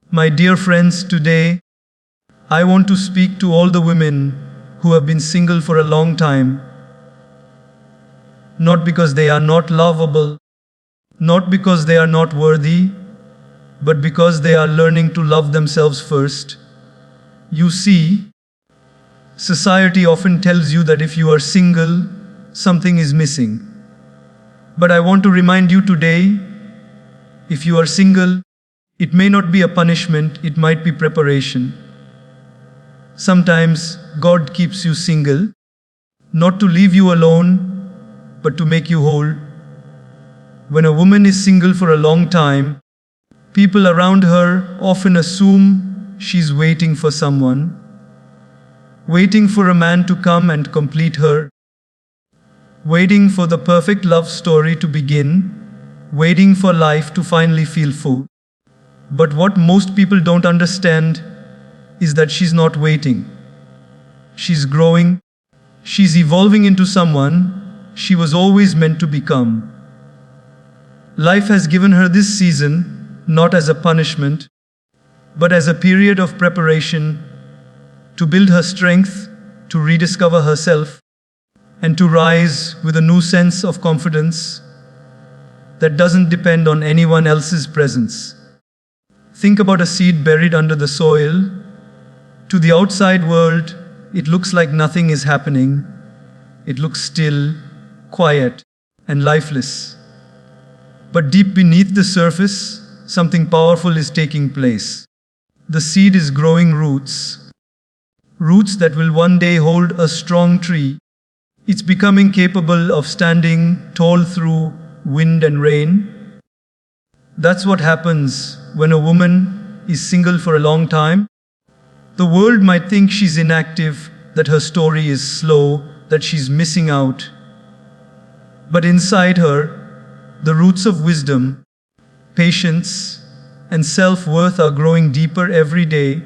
My dear friends, today I want to speak to all the women who have been single for a long time, not because they are not lovable, not because they are not worthy, but because they are learning to love themselves first. You see, society often tells you that if you are single, something is missing. But I want to remind you today, if you are single, it may not be a punishment, it might be preparation. Sometimes God keeps you single, not to leave you alone, but to make you whole. When a woman is single for a long time, people around her often assume she's waiting for someone, waiting for a man to come and complete her, waiting for the perfect love story to begin, waiting for life to finally feel full. But what most people don't understand is that she's not waiting. She's growing. She's evolving into someone she was always meant to become. Life has given her this season not as a punishment, but as a period of preparation to build her strength, to rediscover herself, and to rise with a new sense of confidence that doesn't depend on anyone else's presence. Think about a seed buried under the soil. To the outside world, it looks like nothing is happening. It looks still, quiet, and lifeless. But deep beneath the surface, something powerful is taking place. The seed is growing roots. Roots that will one day hold a strong tree. It's becoming capable of standing tall through wind and rain. That's what happens when a woman is single for a long time. The world might think she's inactive, that her story is slow, that she's missing out. But inside her, the roots of wisdom, patience, and self-worth are growing deeper every day.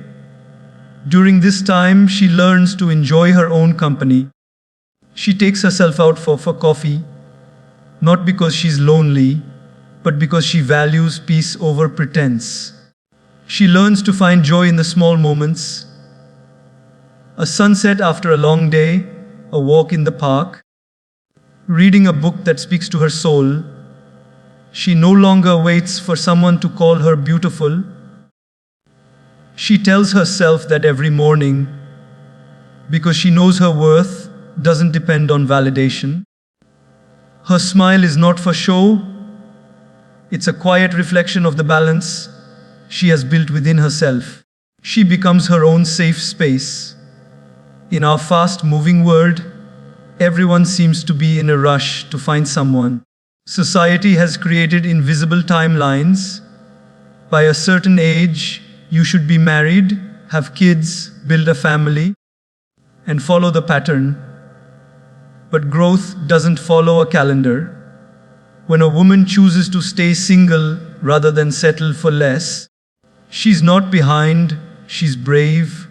During this time, she learns to enjoy her own company. She takes herself out for coffee, not because she's lonely, but because she values peace over pretense. She learns to find joy in the small moments. A sunset after a long day, a walk in the park, reading a book that speaks to her soul. She no longer waits for someone to call her beautiful. She tells herself that every morning, because she knows her worth doesn't depend on validation. Her smile is not for show. It's a quiet reflection of the balance she has built within herself. She becomes her own safe space. In our fast-moving world, everyone seems to be in a rush to find someone. Society has created invisible timelines. By a certain age, you should be married, have kids, build a family, and follow the pattern. But growth doesn't follow a calendar. When a woman chooses to stay single rather than settle for less, she's not behind, she's brave.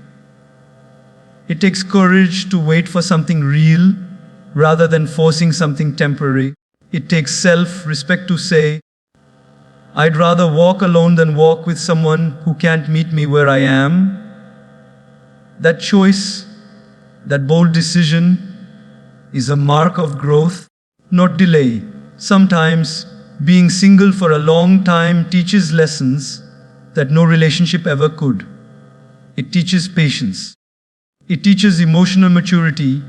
It takes courage to wait for something real rather than forcing something temporary. It takes self-respect to say, I'd rather walk alone than walk with someone who can't meet me where I am. That choice, that bold decision, is a mark of growth, not delay. Sometimes, being single for a long time teaches lessons that no relationship ever could. It teaches patience. It teaches emotional maturity.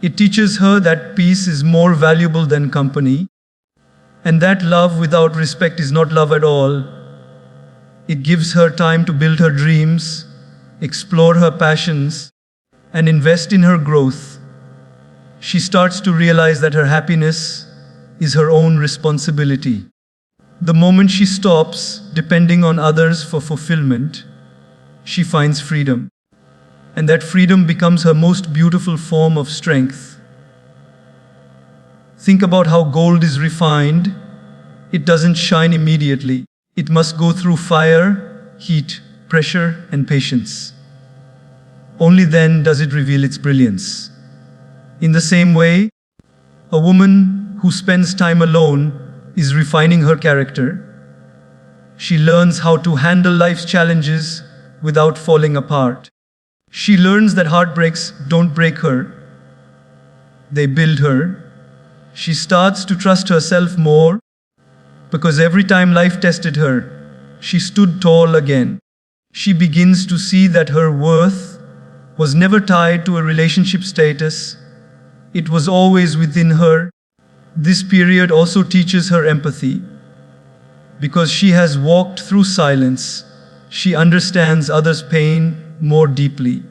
It teaches her that peace is more valuable than company, and that love without respect is not love at all. It gives her time to build her dreams, explore her passions, and invest in her growth. She starts to realize that her happiness is her own responsibility. The moment she stops depending on others for fulfillment, she finds freedom. And that freedom becomes her most beautiful form of strength. Think about how gold is refined. It doesn't shine immediately. It must go through fire, heat, pressure, and patience. Only then does it reveal its brilliance. In the same way, a woman who spends time alone is refining her character. She learns how to handle life's challenges without falling apart. She learns that heartbreaks don't break her, they build her. She starts to trust herself more because every time life tested her, she stood tall again. She begins to see that her worth was never tied to a relationship status, it was always within her. This period also teaches her empathy. Because she has walked through silence, she understands others' pain more deeply.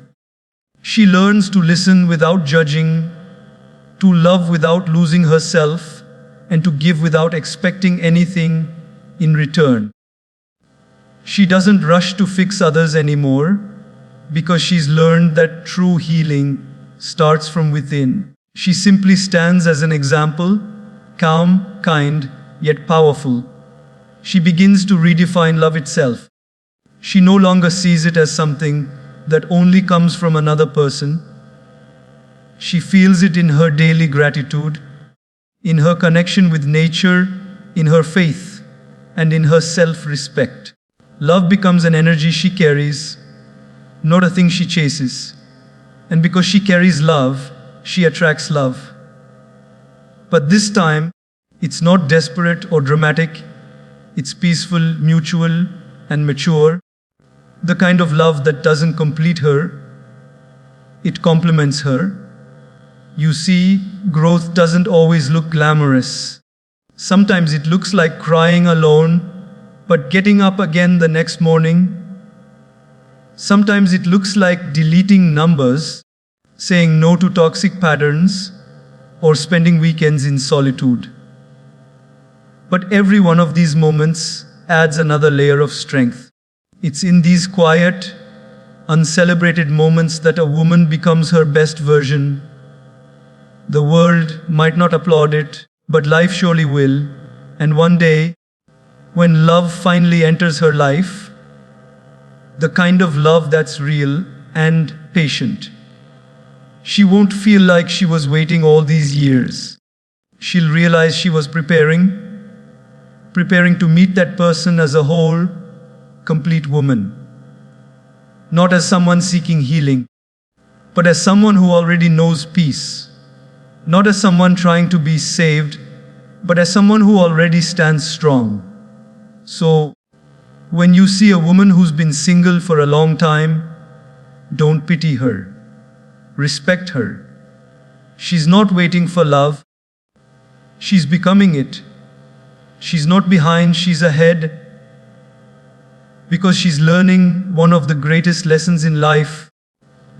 She learns to listen without judging, to love without losing herself, and to give without expecting anything in return. She doesn't rush to fix others anymore because she's learned that true healing starts from within. She simply stands as an example, calm, kind, yet powerful. She begins to redefine love itself. She no longer sees it as something that only comes from another person. She feels it in her daily gratitude, in her connection with nature, in her faith, and in her self-respect. Love becomes an energy she carries, not a thing she chases. And because she carries love, she attracts love. But this time, it's not desperate or dramatic. It's peaceful, mutual, and mature. The kind of love that doesn't complete her, it complements her. You see, growth doesn't always look glamorous. Sometimes it looks like crying alone, but getting up again the next morning. Sometimes it looks like deleting numbers, saying no to toxic patterns, or spending weekends in solitude. But every one of these moments adds another layer of strength. It's in these quiet, uncelebrated moments that a woman becomes her best version. The world might not applaud it, but life surely will. And one day, when love finally enters her life, the kind of love that's real and patient, she won't feel like she was waiting all these years. She'll realize she was preparing to meet that person as a whole, complete woman. Not as someone seeking healing, but as someone who already knows peace. Not as someone trying to be saved, but as someone who already stands strong. So, when you see a woman who's been single for a long time, don't pity her. Respect her. She's not waiting for love. She's becoming it. She's not behind, she's ahead. Because she's learning one of the greatest lessons in life,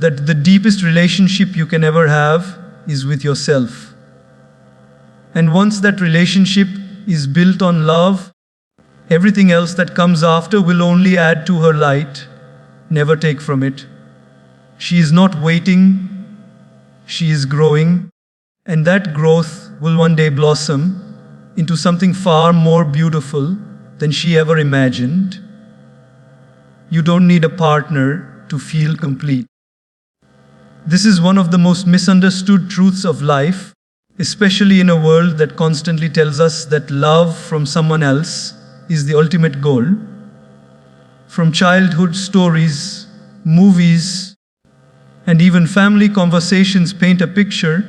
that the deepest relationship you can ever have is with yourself. And once that relationship is built on love, everything else that comes after will only add to her light, never take from it. She is not waiting, she is growing, and that growth will one day blossom into something far more beautiful than she ever imagined. You don't need a partner to feel complete. This is one of the most misunderstood truths of life, especially in a world that constantly tells us that love from someone else is the ultimate goal. From childhood stories, movies, and even family conversations paint a picture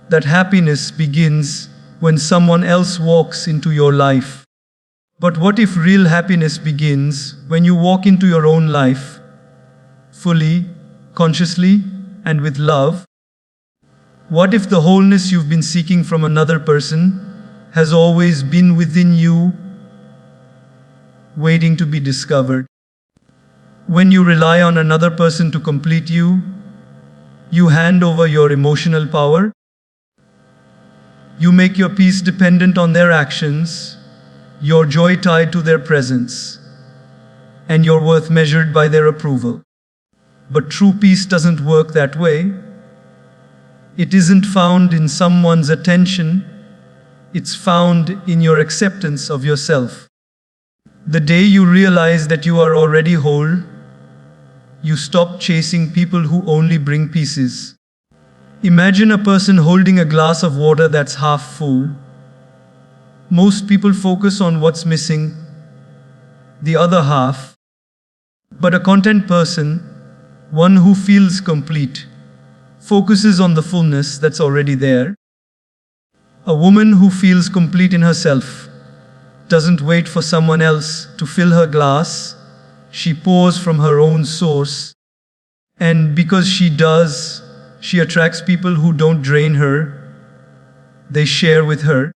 that happiness begins when someone else walks into your life. But what if real happiness begins when you walk into your own life, fully, consciously, and with love? What if the wholeness you've been seeking from another person has always been within you, waiting to be discovered? When you rely on another person to complete you, you hand over your emotional power. You make your peace dependent on their actions, your joy tied to their presence, and your worth measured by their approval. But true peace doesn't work that way. It isn't found in someone's attention, it's found in your acceptance of yourself. The day you realize that you are already whole, you stop chasing people who only bring pieces. Imagine a person holding a glass of water that's half full. Most people focus on what's missing, the other half. But a content person, one who feels complete, focuses on the fullness that's already there. A woman who feels complete in herself doesn't wait for someone else to fill her glass. She pours from her own source. And because she does, she attracts people who don't drain her. They share with her.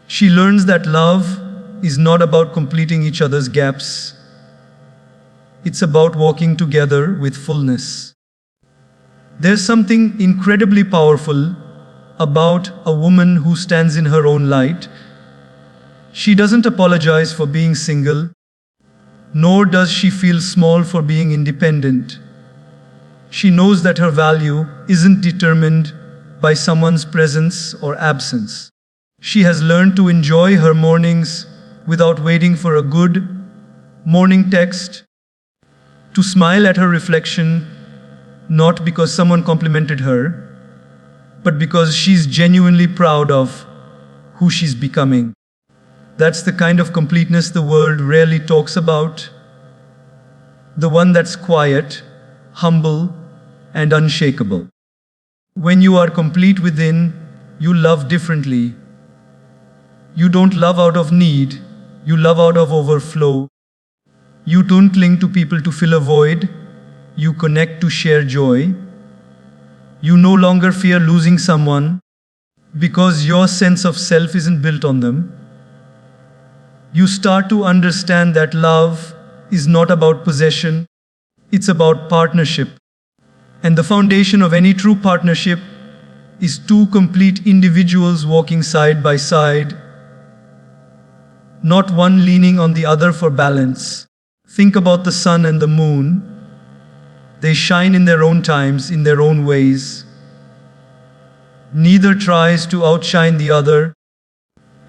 She learns that love is not about completing each other's gaps. It's about walking together with fullness. There's something incredibly powerful about a woman who stands in her own light. She doesn't apologize for being single, nor does she feel small for being independent. She knows that her value isn't determined by someone's presence or absence. She has learned to enjoy her mornings without waiting for a good morning text, to smile at her reflection, not because someone complimented her, but because she's genuinely proud of who she's becoming. That's the kind of completeness the world rarely talks about. The one that's quiet, humble, and unshakable. When you are complete within, you love differently. You don't love out of need, you love out of overflow. You don't cling to people to fill a void, you connect to share joy. You no longer fear losing someone because your sense of self isn't built on them. You start to understand that love is not about possession, it's about partnership. And the foundation of any true partnership is two complete individuals walking side by side, not one leaning on the other for balance. Think about the sun and the moon. They shine in their own times, in their own ways. Neither tries to outshine the other,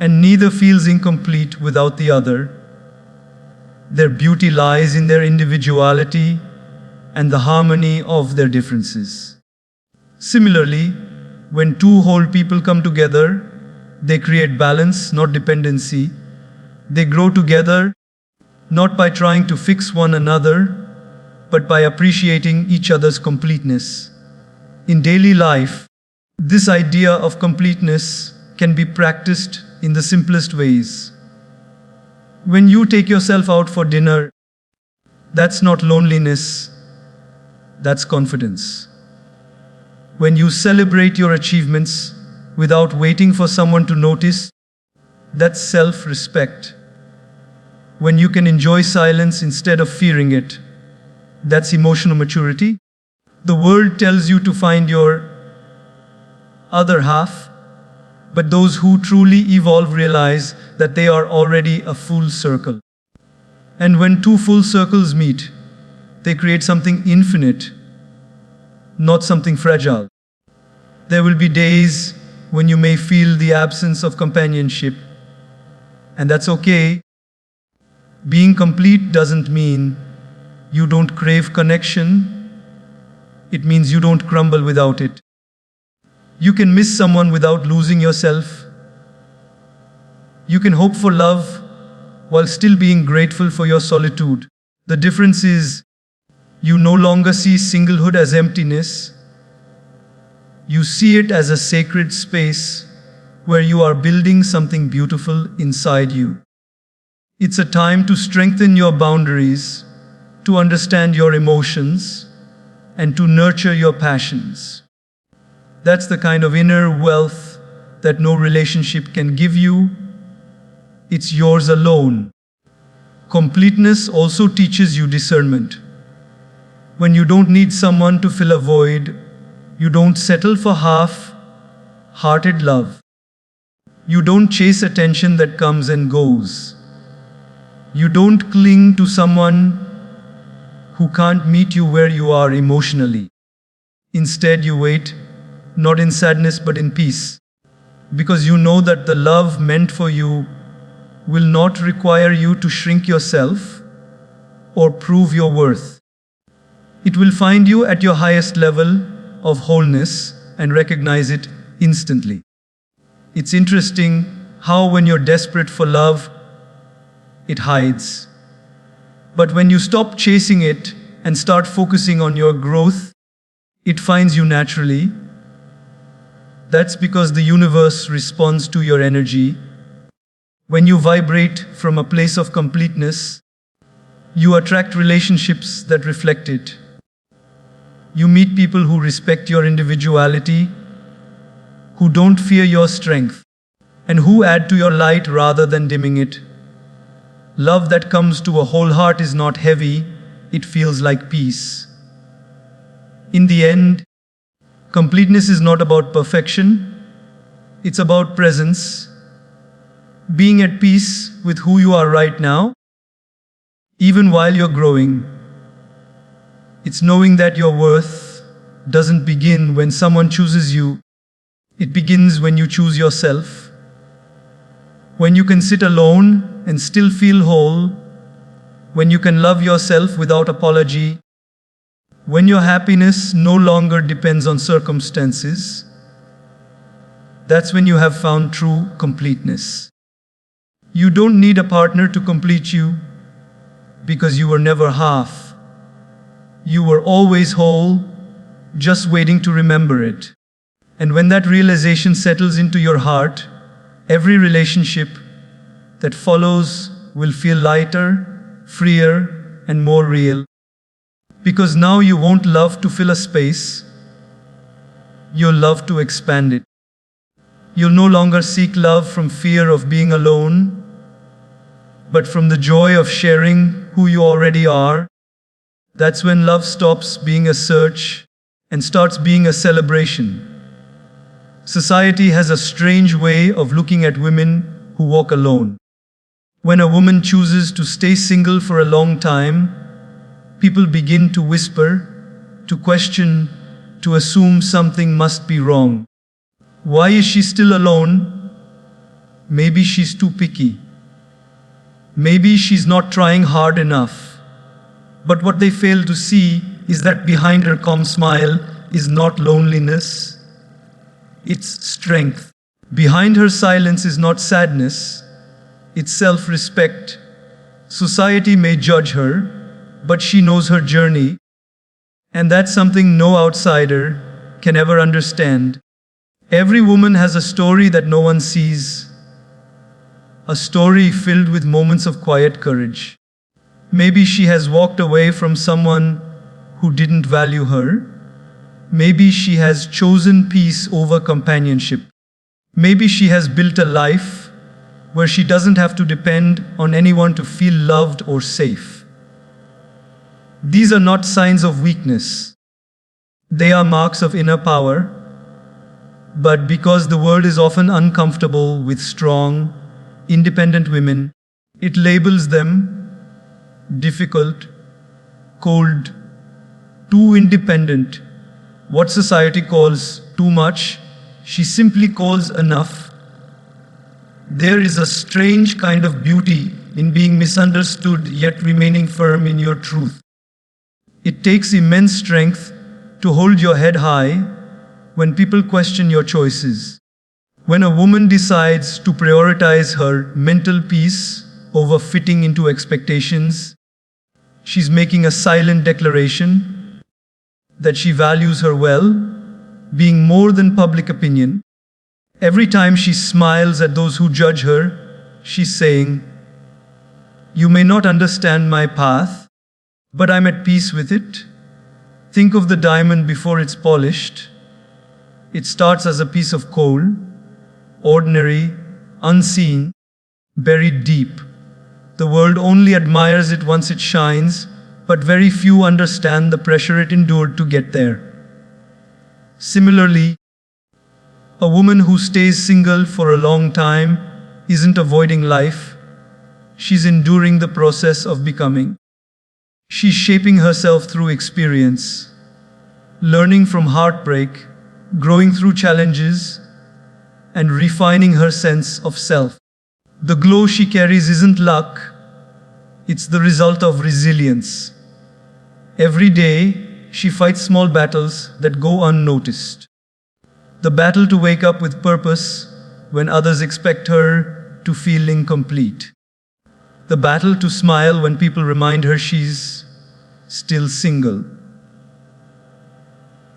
and neither feels incomplete without the other. Their beauty lies in their individuality and the harmony of their differences. Similarly, when two whole people come together, they create balance, not dependency. They grow together, not by trying to fix one another, but by appreciating each other's completeness. In daily life, this idea of completeness can be practiced in the simplest ways. When you take yourself out for dinner, that's not loneliness, that's confidence. When you celebrate your achievements without waiting for someone to notice, that's self-respect. When you can enjoy silence instead of fearing it, that's emotional maturity. The world tells you to find your other half, but those who truly evolve realize that they are already a full circle. And when two full circles meet, they create something infinite, not something fragile. There will be days when you may feel the absence of companionship, and that's okay. Being complete doesn't mean you don't crave connection. It means you don't crumble without it. You can miss someone without losing yourself. You can hope for love while still being grateful for your solitude. The difference is, you no longer see singlehood as emptiness. You see it as a sacred space where you are building something beautiful inside you. It's a time to strengthen your boundaries, to understand your emotions, and to nurture your passions. That's the kind of inner wealth that no relationship can give you. It's yours alone. Completeness also teaches you discernment. When you don't need someone to fill a void, you don't settle for half-hearted love. You don't chase attention that comes and goes. You don't cling to someone who can't meet you where you are emotionally. Instead, you wait, not in sadness but in peace, because you know that the love meant for you will not require you to shrink yourself or prove your worth. It will find you at your highest level of wholeness and recognize it instantly. It's interesting how when you're desperate for love, it hides. But when you stop chasing it and start focusing on your growth, it finds you naturally. That's because the universe responds to your energy. When you vibrate from a place of completeness, you attract relationships that reflect it. You meet people who respect your individuality, who don't fear your strength, and who add to your light rather than dimming it. Love that comes to a whole heart is not heavy, it feels like peace. In the end, completeness is not about perfection, it's about presence, being at peace with who you are right now, even while you're growing. It's knowing that your worth doesn't begin when someone chooses you, it begins when you choose yourself. When you can sit alone and still feel whole, when you can love yourself without apology, when your happiness no longer depends on circumstances, that's when you have found true completeness. You don't need a partner to complete you, because you were never half. You were always whole, just waiting to remember it. And when that realization settles into your heart, every relationship that follows will feel lighter, freer, and more real. Because now you won't love to fill a space, you'll love to expand it. You'll no longer seek love from fear of being alone, but from the joy of sharing who you already are. That's when love stops being a search and starts being a celebration. Society has a strange way of looking at women who walk alone. When a woman chooses to stay single for a long time, people begin to whisper, to question, to assume something must be wrong. Why is she still alone? Maybe she's too picky. Maybe she's not trying hard enough. But what they fail to see is that behind her calm smile is not loneliness, it's strength. Behind her silence is not sadness, it's self-respect. Society may judge her, but she knows her journey, and that's something no outsider can ever understand. Every woman has a story that no one sees, a story filled with moments of quiet courage. Maybe she has walked away from someone who didn't value her. Maybe she has chosen peace over companionship. Maybe she has built a life where she doesn't have to depend on anyone to feel loved or safe. These are not signs of weakness. They are marks of inner power. But because the world is often uncomfortable with strong, independent women, it labels them difficult, cold, too independent. What society calls too much, she simply calls enough. There is a strange kind of beauty in being misunderstood yet remaining firm in your truth. It takes immense strength to hold your head high when people question your choices. When a woman decides to prioritize her mental peace over fitting into expectations, she's making a silent declaration that she values her well-being more than public opinion. Every time she smiles at those who judge her, she's saying, "You may not understand my path, but I'm at peace with it." Think of the diamond before it's polished. It starts as a piece of coal, ordinary, unseen, buried deep. The world only admires it once it shines, but very few understand the pressure it endured to get there. Similarly, a woman who stays single for a long time isn't avoiding life, she's enduring the process of becoming. She's shaping herself through experience, learning from heartbreak, growing through challenges, and refining her sense of self. The glow she carries isn't luck, it's the result of resilience. Every day, she fights small battles that go unnoticed. The battle to wake up with purpose when others expect her to feel incomplete. The battle to smile when people remind her she's still single.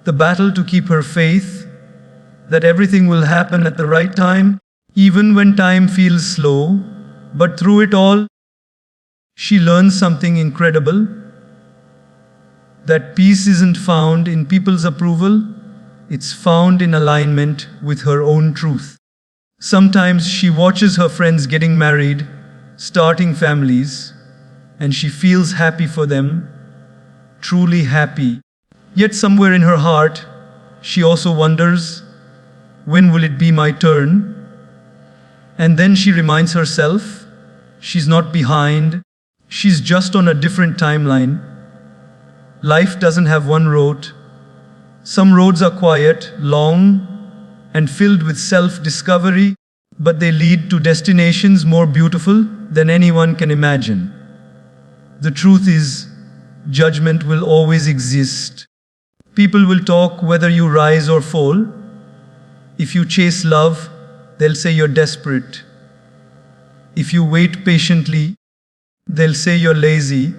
The battle to keep her faith that everything will happen at the right time, even when time feels slow. But through it all, she learns something incredible. That peace isn't found in people's approval, it's found in alignment with her own truth. Sometimes she watches her friends getting married, starting families, and she feels happy for them, truly happy. Yet somewhere in her heart, she also wonders, when will it be my turn? And then she reminds herself, she's not behind, she's just on a different timeline. Life doesn't have one road. Some roads are quiet, long, and filled with self-discovery, but they lead to destinations more beautiful than anyone can imagine. The truth is, judgment will always exist. People will talk whether you rise or fall. If you chase love, they'll say you're desperate. If you wait patiently, they'll say you're lazy.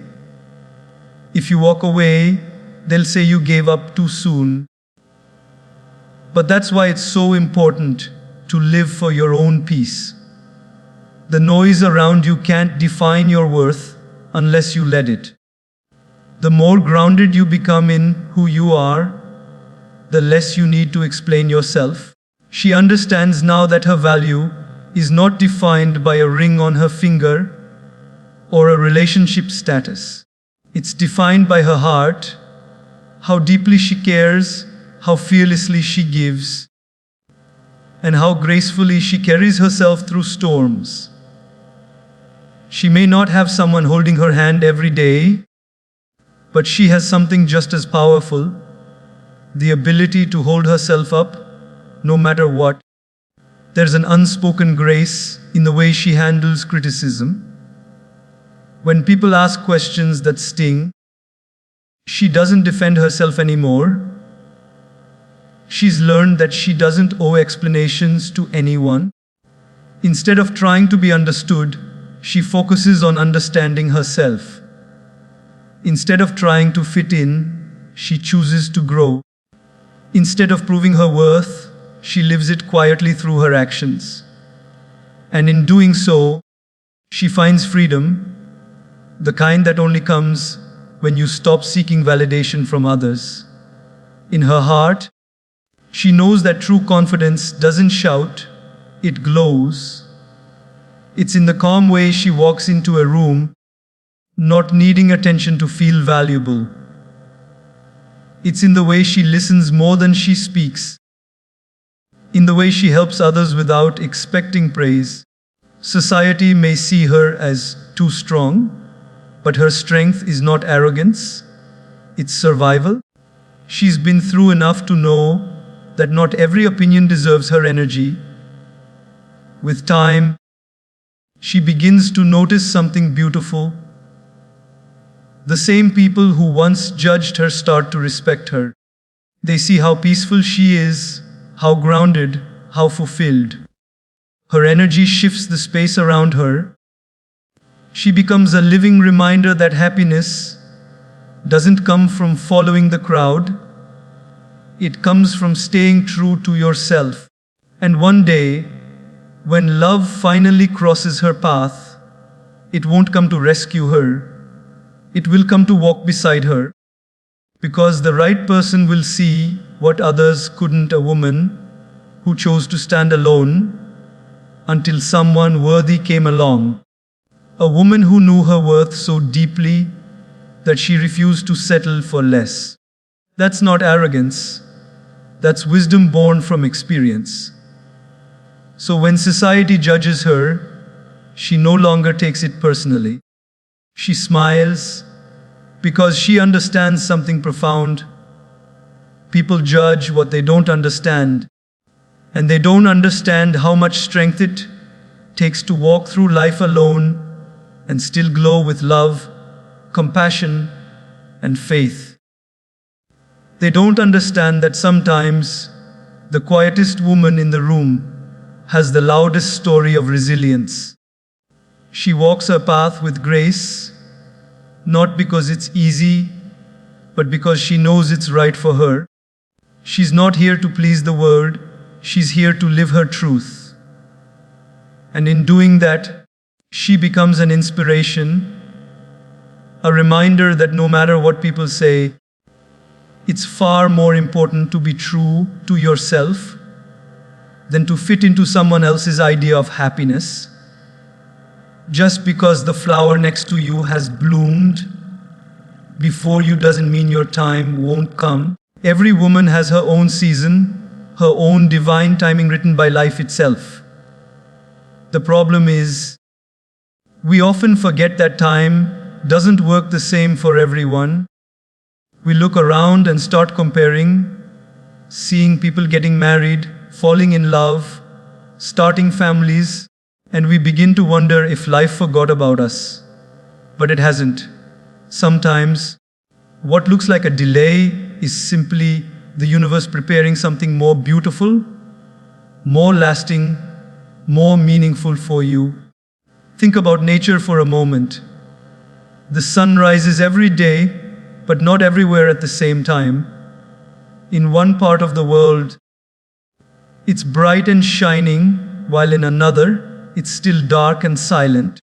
If you walk away, they'll say you gave up too soon. But that's why it's so important to live for your own peace. The noise around you can't define your worth unless you let it. The more grounded you become in who you are, the less you need to explain yourself. She understands now that her value is not defined by a ring on her finger or a relationship status. It's defined by her heart, how deeply she cares, how fearlessly she gives, and how gracefully she carries herself through storms. She may not have someone holding her hand every day, but she has something just as powerful, the ability to hold herself up no matter what. There's an unspoken grace in the way she handles criticism. When people ask questions that sting, she doesn't defend herself anymore. She's learned that she doesn't owe explanations to anyone. Instead of trying to be understood, she focuses on understanding herself. Instead of trying to fit in, she chooses to grow. Instead of proving her worth, she lives it quietly through her actions. And in doing so, she finds freedom, the kind that only comes when you stop seeking validation from others. In her heart, she knows that true confidence doesn't shout, it glows. It's in the calm way she walks into a room, not needing attention to feel valuable. It's in the way she listens more than she speaks. In the way she helps others without expecting praise. Society may see her as too strong, but her strength is not arrogance, it's survival. She's been through enough to know that not every opinion deserves her energy. With time, she begins to notice something beautiful. The same people who once judged her start to respect her. They see how peaceful she is, how grounded, how fulfilled. Her energy shifts the space around her. She becomes a living reminder that happiness doesn't come from following the crowd. It comes from staying true to yourself. And one day, when love finally crosses her path, it won't come to rescue her. It will come to walk beside her. Because the right person will see what others couldn't, a woman who chose to stand alone until someone worthy came along. A woman who knew her worth so deeply that she refused to settle for less. That's not arrogance. That's wisdom born from experience. So when society judges her, she no longer takes it personally. She smiles because she understands something profound. People judge what they don't understand, and they don't understand how much strength it takes to walk through life alone and still glow with love, compassion, and faith. They don't understand that sometimes the quietest woman in the room has the loudest story of resilience. She walks her path with grace, not because it's easy, but because she knows it's right for her. She's not here to please the world, she's here to live her truth. And in doing that, she becomes an inspiration, a reminder that no matter what people say, it's far more important to be true to yourself than to fit into someone else's idea of happiness. Just because the flower next to you has bloomed before you doesn't mean your time won't come. Every woman has her own season, her own divine timing written by life itself. The problem is, we often forget that time doesn't work the same for everyone. We look around and start comparing, seeing people getting married, falling in love, starting families, and we begin to wonder if life forgot about us. But it hasn't. Sometimes, what looks like a delay is simply the universe preparing something more beautiful, more lasting, more meaningful for you. Think about nature for a moment. The sun rises every day, but not everywhere at the same time. In one part of the world, it's bright and shining, while in another, it's still dark and silent.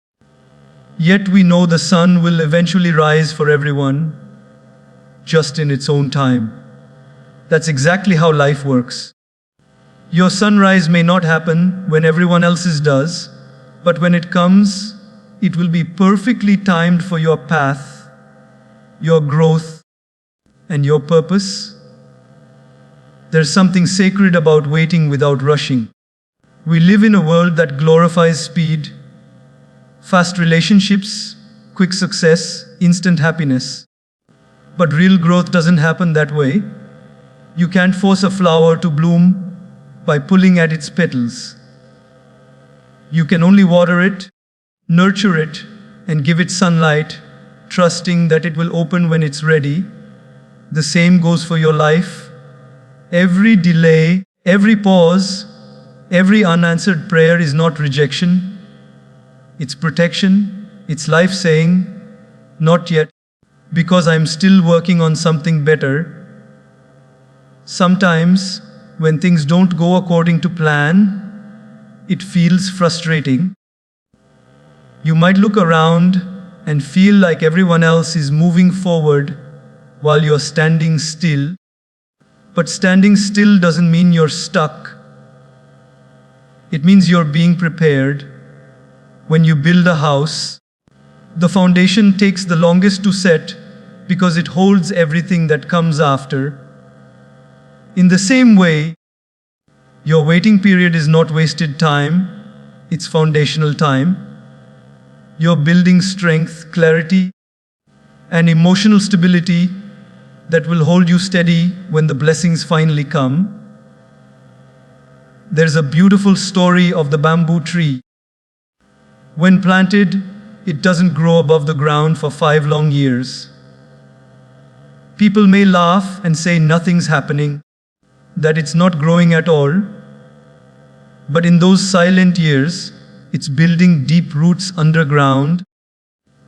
Yet we know the sun will eventually rise for everyone, just in its own time. That's exactly how life works. Your sunrise may not happen when everyone else's does, but when it comes, it will be perfectly timed for your path, your growth, and your purpose. There's something sacred about waiting without rushing. We live in a world that glorifies speed, fast relationships, quick success, instant happiness. But real growth doesn't happen that way. You can't force a flower to bloom by pulling at its petals. You can only water it, nurture it, and give it sunlight, trusting that it will open when it's ready. The same goes for your life. Every delay, every pause, every unanswered prayer is not rejection. It's protection. It's life saying, not yet, because I'm still working on something better. Sometimes, when things don't go according to plan, it feels frustrating. You might look around and feel like everyone else is moving forward while you're standing still. But standing still doesn't mean you're stuck. It means you're being prepared. When you build a house, the foundation takes the longest to set because it holds everything that comes after. In the same way, your waiting period is not wasted time, it's foundational time. You're building strength, clarity, and emotional stability that will hold you steady when the blessings finally come. There's a beautiful story of the bamboo tree. When planted, it doesn't grow above the ground for 5 long years. People may laugh and say nothing's happening, that it's not growing at all. But in those silent years, it's building deep roots underground,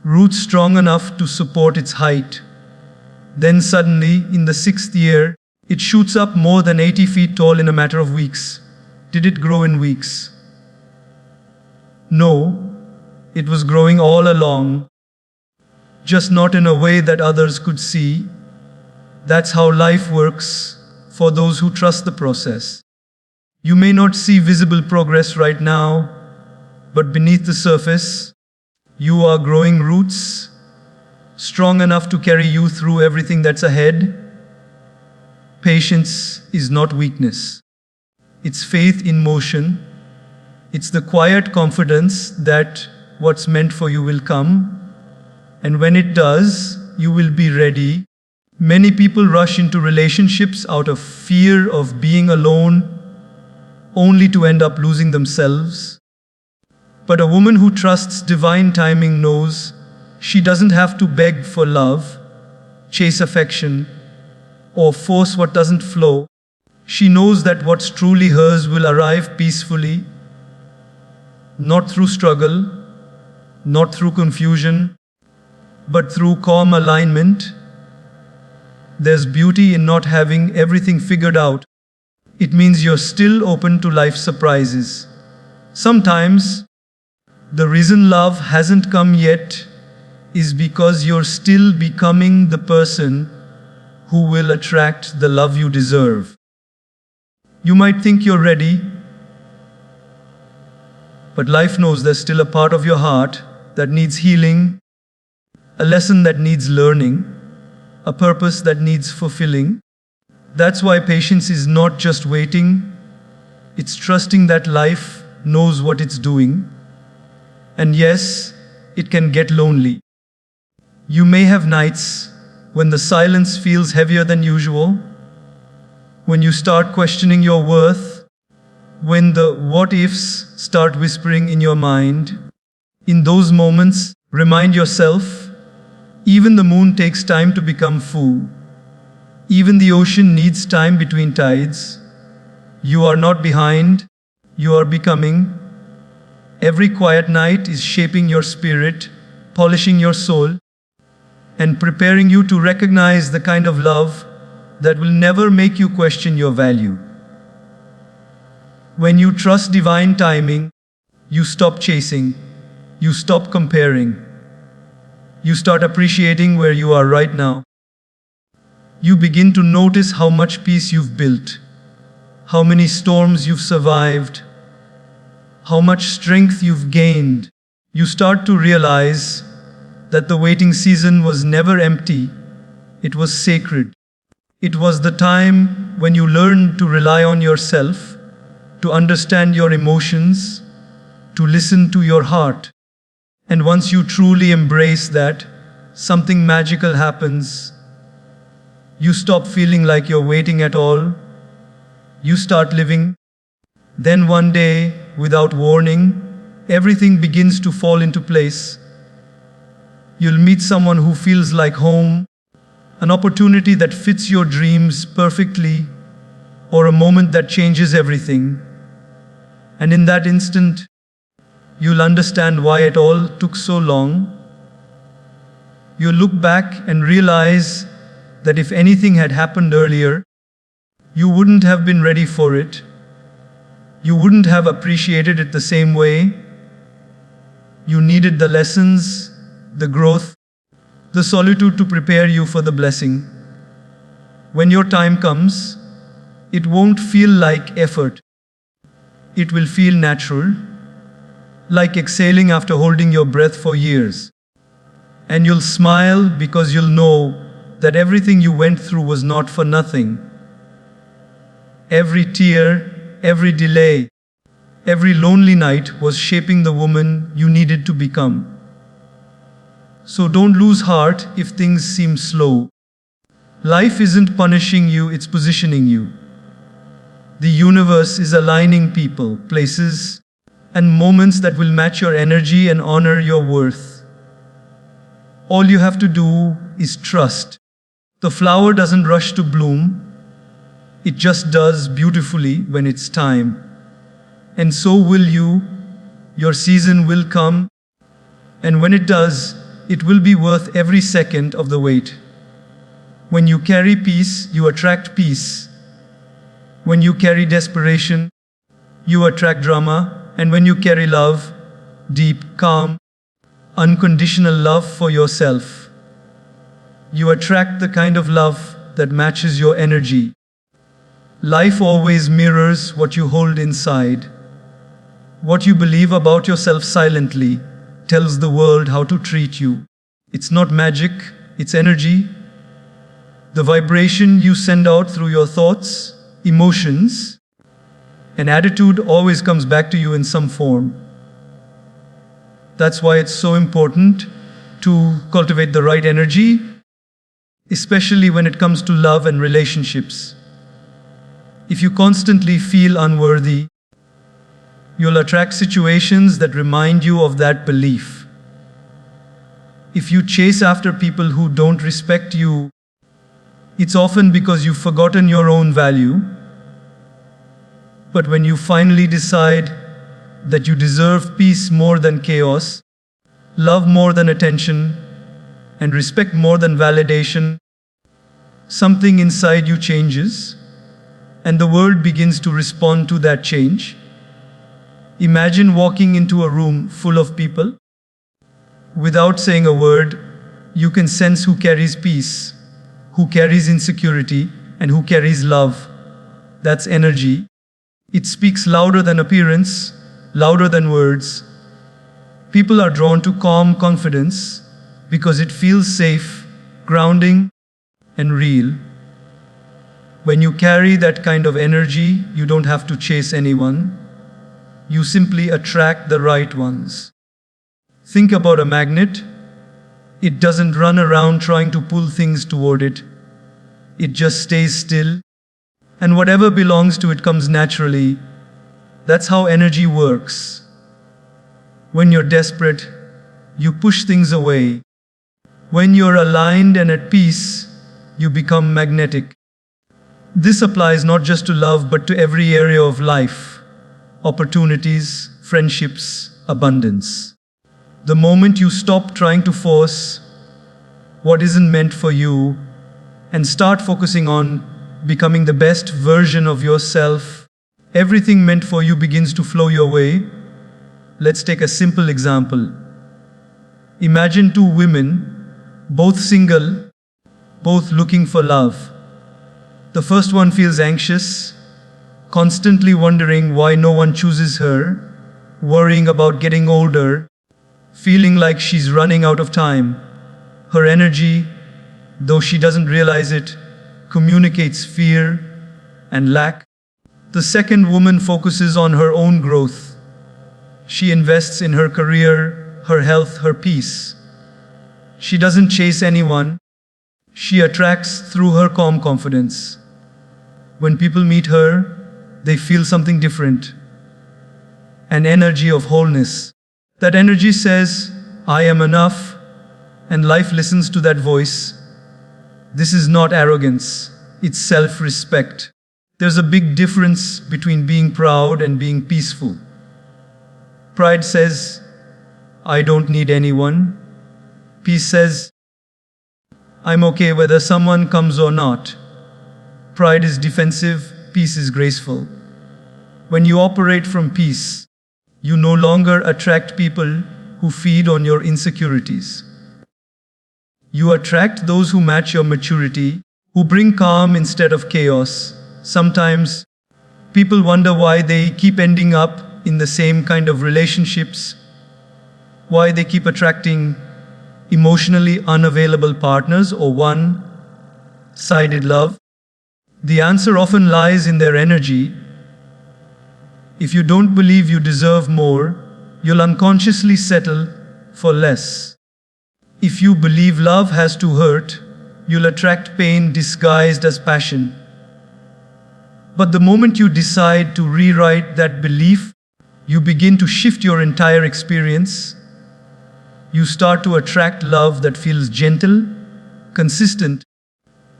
roots strong enough to support its height. Then suddenly, in the 6th year, it shoots up more than 80 feet tall in a matter of weeks. Did it grow in weeks? No, it was growing all along, just not in a way that others could see. That's how life works for those who trust the process. You may not see visible progress right now, but beneath the surface, you are growing roots, strong enough to carry you through everything that's ahead. Patience is not weakness. It's faith in motion. It's the quiet confidence that what's meant for you will come. And when it does, you will be ready. Many people rush into relationships out of fear of being alone, only to end up losing themselves. But a woman who trusts divine timing knows she doesn't have to beg for love, chase affection, or force what doesn't flow. She knows that what's truly hers will arrive peacefully, not through struggle, not through confusion, but through calm alignment. There's beauty in not having everything figured out. It means you're still open to life's surprises. Sometimes, the reason love hasn't come yet is because you're still becoming the person who will attract the love you deserve. You might think you're ready, but life knows there's still a part of your heart that needs healing, a lesson that needs learning, a purpose that needs fulfilling. That's why patience is not just waiting, it's trusting that life knows what it's doing. And yes, it can get lonely. You may have nights when the silence feels heavier than usual, when you start questioning your worth, when the what ifs start whispering in your mind. In those moments, remind yourself, even the moon takes time to become full. Even the ocean needs time between tides. You are not behind, you are becoming. Every quiet night is shaping your spirit, polishing your soul, and preparing you to recognize the kind of love that will never make you question your value. When you trust divine timing, you stop chasing, you stop comparing, you start appreciating where you are right now. You begin to notice how much peace you've built, how many storms you've survived, how much strength you've gained. You start to realize that the waiting season was never empty, it was sacred. It was the time when you learned to rely on yourself, to understand your emotions, to listen to your heart. And once you truly embrace that, something magical happens. You stop feeling like you're waiting at all. You start living. Then one day, without warning, everything begins to fall into place. You'll meet someone who feels like home, an opportunity that fits your dreams perfectly, or a moment that changes everything. And in that instant, you'll understand why it all took so long. You'll look back and realize that if anything had happened earlier, you wouldn't have been ready for it. You wouldn't have appreciated it the same way. You needed the lessons, the growth, the solitude to prepare you for the blessing. When your time comes, it won't feel like effort. It will feel natural, like exhaling after holding your breath for years. And you'll smile because you'll know that everything you went through was not for nothing. Every tear, every delay, every lonely night was shaping the woman you needed to become. So don't lose heart if things seem slow. Life isn't punishing you, it's positioning you. The universe is aligning people, places, and moments that will match your energy and honor your worth. All you have to do is trust. The flower doesn't rush to bloom. It just does beautifully when it's time. And so will you. Your season will come. And when it does, it will be worth every second of the wait. When you carry peace, you attract peace. When you carry desperation, you attract drama. And when you carry love, deep, calm, unconditional love for yourself, you attract the kind of love that matches your energy. Life always mirrors what you hold inside. What you believe about yourself silently tells the world how to treat you. It's not magic, it's energy. The vibration you send out through your thoughts, emotions, and attitude always comes back to you in some form. That's why it's so important to cultivate the right energy, especially when it comes to love and relationships. If you constantly feel unworthy, you'll attract situations that remind you of that belief. If you chase after people who don't respect you, it's often because you've forgotten your own value. But when you finally decide that you deserve peace more than chaos, love more than attention, and respect more than validation, something inside you changes, and the world begins to respond to that change. Imagine walking into a room full of people. Without saying a word, you can sense who carries peace, who carries insecurity, and who carries love. That's energy. It speaks louder than appearance, louder than words. People are drawn to calm confidence because it feels safe, grounding, and real. When you carry that kind of energy, you don't have to chase anyone. You simply attract the right ones. Think about a magnet. It doesn't run around trying to pull things toward it. It just stays still, and whatever belongs to it comes naturally. That's how energy works. When you're desperate, you push things away. When you're aligned and at peace, you become magnetic. This applies not just to love but to every area of life: opportunities, friendships, abundance. The moment you stop trying to force what isn't meant for you and start focusing on becoming the best version of yourself, everything meant for you begins to flow your way. Let's take a simple example. Imagine two women, both single, both looking for love. The first one feels anxious, constantly wondering why no one chooses her, worrying about getting older, feeling like she's running out of time. Her energy, though she doesn't realize it, communicates fear and lack. The second woman focuses on her own growth. She invests in her career, her health, her peace. She doesn't chase anyone. She attracts through her calm confidence. When people meet her, they feel something different. An energy of wholeness. That energy says, "I am enough," and life listens to that voice. This is not arrogance, it's self-respect. There's a big difference between being proud and being peaceful. Pride says, "I don't need anyone." Peace says, "I'm okay whether someone comes or not." Pride is defensive, peace is graceful. When you operate from peace, you no longer attract people who feed on your insecurities. You attract those who match your maturity, who bring calm instead of chaos. Sometimes people wonder why they keep ending up in the same kind of relationships, why they keep attracting emotionally unavailable partners or one-sided love. The answer often lies in their energy. If you don't believe you deserve more, you'll unconsciously settle for less. If you believe love has to hurt, you'll attract pain disguised as passion. But the moment you decide to rewrite that belief, you begin to shift your entire experience. You start to attract love that feels gentle, consistent,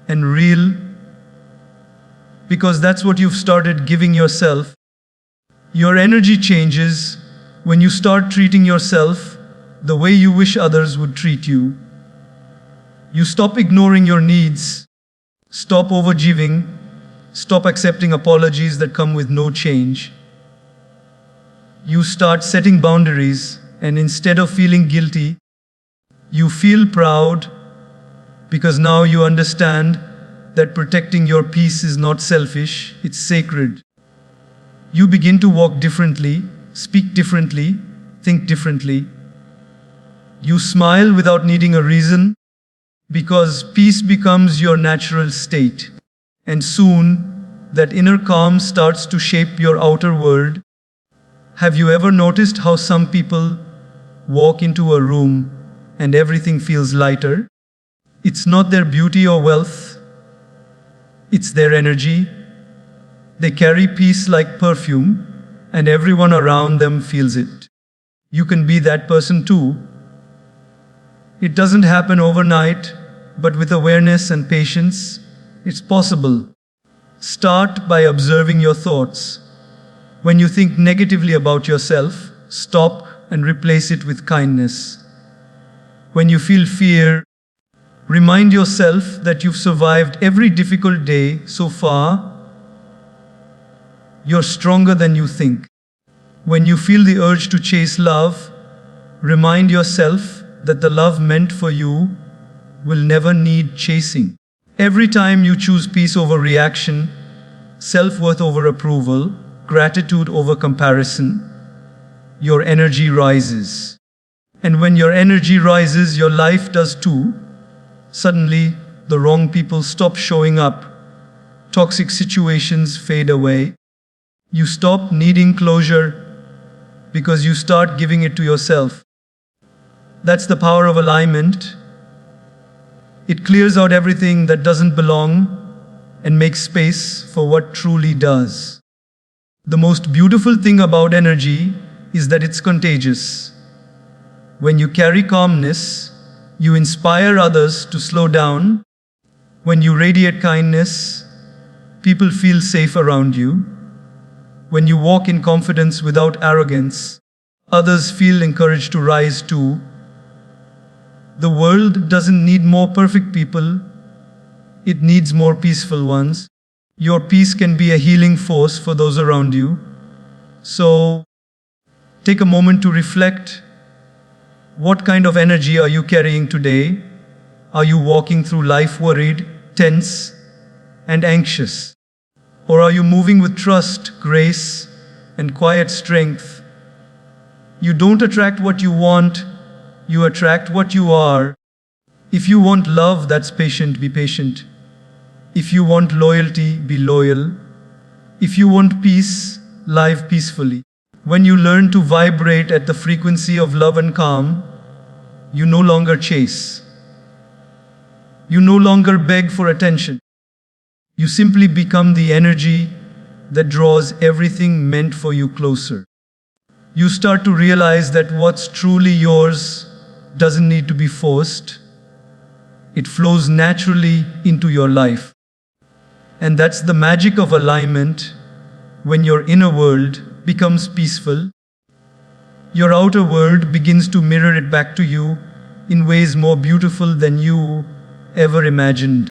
and real, because that's what you've started giving yourself. Your energy changes when you start treating yourself the way you wish others would treat you. You stop ignoring your needs, stop overachieving, stop accepting apologies that come with no change. You start setting boundaries, and instead of feeling guilty, you feel proud, because now you understand that protecting your peace is not selfish, it's sacred. You begin to walk differently, speak differently, think differently. You smile without needing a reason, because peace becomes your natural state. And soon, that inner calm starts to shape your outer world. Have you ever noticed how some people walk into a room and everything feels lighter? It's not their beauty or wealth, it's their energy. They carry peace like perfume, and everyone around them feels it. You can be that person too. It doesn't happen overnight, but with awareness and patience, it's possible. Start by observing your thoughts. When you think negatively about yourself, stop and replace it with kindness. When you feel fear, remind yourself that you've survived every difficult day so far. You're stronger than you think. When you feel the urge to chase love, remind yourself that the love meant for you will never need chasing. Every time you choose peace over reaction, self-worth over approval, gratitude over comparison, your energy rises. And when your energy rises, your life does too. Suddenly, the wrong people stop showing up. Toxic situations fade away. You stop needing closure because you start giving it to yourself. That's the power of alignment. It clears out everything that doesn't belong and makes space for what truly does. The most beautiful thing about energy is that it's contagious. When you carry calmness, you inspire others to slow down. When you radiate kindness, people feel safe around you. When you walk in confidence without arrogance, others feel encouraged to rise too. The world doesn't need more perfect people, it needs more peaceful ones. Your peace can be a healing force for those around you. So, take a moment to reflect. What kind of energy are you carrying today? Are you walking through life worried, tense, and anxious? Or are you moving with trust, grace, and quiet strength? You don't attract what you want, you attract what you are. If you want love that's patient, be patient. If you want loyalty, be loyal. If you want peace, live peacefully. When you learn to vibrate at the frequency of love and calm, you no longer chase. You no longer beg for attention. You simply become the energy that draws everything meant for you closer. You start to realize that what's truly yours doesn't need to be forced. It flows naturally into your life. And that's the magic of alignment. When your inner world becomes peaceful, your outer world begins to mirror it back to you in ways more beautiful than you ever imagined.